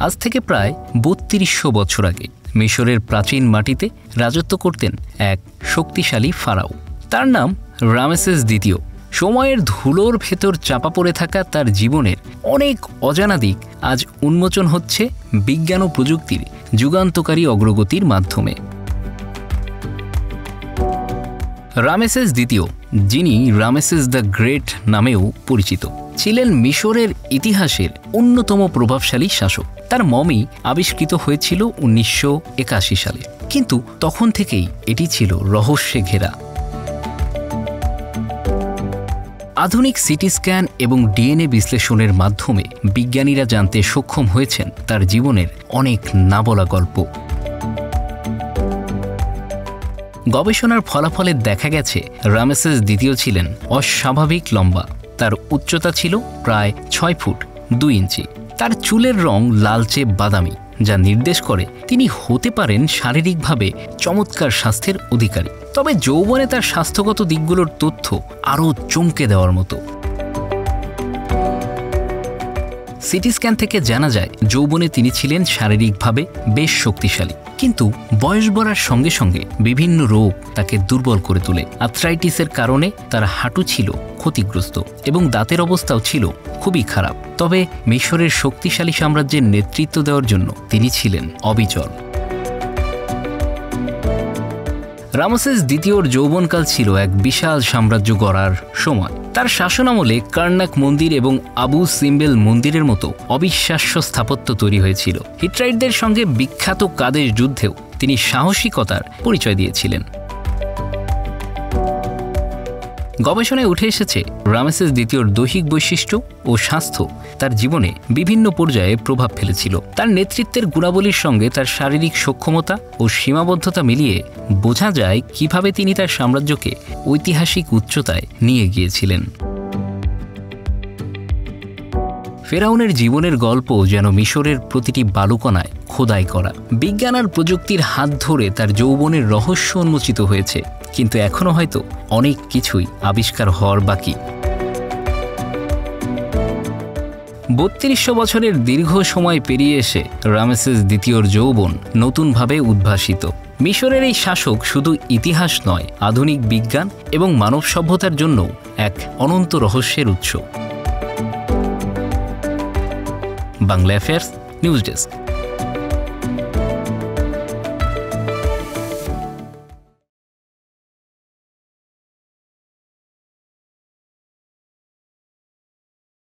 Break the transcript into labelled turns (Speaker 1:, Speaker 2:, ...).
Speaker 1: আজ থেকে প্রায় ৩২০০ বছর আগে মিশরের প্রাচীন মাটিতে রাজত্ব করতেন এক শক্তিশালী ফারাও। তার নাম রামেসেস দ্বিতীয়। সময়ের ধুলোর ভেতর চাপা পড়ে থাকা তার জীবনের অনেক অজানা দিক আজ উন্মোচন হচ্ছে বিজ্ঞান ও প্রযুক্তির যুগান্তকারী অগ্রগতির মাধ্যমে। রামেসেস দ্বিতীয়, যিনি রামেসেস দ্য গ্রেট নামেও পরিচিত, ছিলেন মিশরের ইতিহাসের অন্যতম প্রভাবশালী শাসক। তার মমি আবিষ্কৃত হয়েছিল ১৯৮১ সালে, কিন্তু তখন থেকেই এটি ছিল রহস্যে ঘেরা। আধুনিক সিটি স্ক্যান এবং ডিএনএ বিশ্লেষণের মাধ্যমে বিজ্ঞানীরা জানতে সক্ষম হয়েছেন তার জীবনের অনেক না বলা গল্প। গবেষণার ফলাফলে দেখা গেছে রামেসেস দ্বিতীয় ছিলেন অস্বাভাবিক লম্বা। তার উচ্চতা ছিল প্রায় ৬ ফুট ২ ইঞ্চি। তার চুলের রং লালচে বাদামি, যা নির্দেশ করে তিনি হতে পারেন শারীরিকভাবে চমৎকার স্বাস্থ্যের অধিকারী। তবে যৌবনে তার স্বাস্থ্যগত দিকগুলোর তথ্য আরও চমকে দেওয়ার মতো। সিটি স্ক্যান থেকে জানা যায় যৌবনে তিনি ছিলেন শারীরিকভাবে বেশ শক্তিশালী, কিন্তু বয়স বাড়ার সঙ্গে সঙ্গে বিভিন্ন রোগ তাকে দুর্বল করে তোলে। আর্থ্রাইটিসের কারণে তার হাঁটু ছিল ক্ষতিগ্রস্ত এবং দাঁতের অবস্থাও ছিল খুবই খারাপ। তবে মিশরের শক্তিশালী সাম্রাজ্যের নেতৃত্ব দেওয়ার জন্য তিনি ছিলেন অবিচল। রামেসেস দ্বিতীয়র যৌবনকাল ছিল এক বিশাল সাম্রাজ্য গড়ার সময়। তার শাসনামলে কার্নাক মন্দির এবং আবু সিম্বেল মন্দিরের মতো অবিশ্বাস্য স্থাপত্য তৈরি হয়েছিল। হিট্টাইটদের সঙ্গে বিখ্যাত কাদেশ যুদ্ধেও তিনি সাহসিকতার পরিচয় দিয়েছিলেন। গবেষণায় উঠে এসেছে রামেসেস দ্বিতীয়র দৈহিক বৈশিষ্ট্য ও স্বাস্থ্য তার জীবনে বিভিন্ন পর্যায়ে প্রভাব ফেলেছিল। তার নেতৃত্বের গুণাবলীর সঙ্গে তার শারীরিক সক্ষমতা ও সীমাবদ্ধতা মিলিয়ে বোঝা যায় কিভাবে তিনি তার সাম্রাজ্যকে ঐতিহাসিক উচ্চতায় নিয়ে গিয়েছিলেন। ফেরাউনের জীবনের গল্প যেন মিশরের প্রতিটি বালুকণায় খোদাই করা। বিজ্ঞান আর প্রযুক্তির হাত ধরে তার যৌবনের রহস্য উন্মোচিত হয়েছে, কিন্তু এখনও হয়তো অনেক কিছুই আবিষ্কার হওয়ার বাকি। ৩২০০ বছরের দীর্ঘ সময় পেরিয়ে এসে রামেসেস দ্বিতীয়র যৌবন নতুনভাবে উদ্ভাসিত। মিশরের এই শাসক শুধু ইতিহাস নয়, আধুনিক বিজ্ঞান এবং মানব সভ্যতার জন্য এক অনন্ত রহস্যের উৎস। Bangla affairs news desk.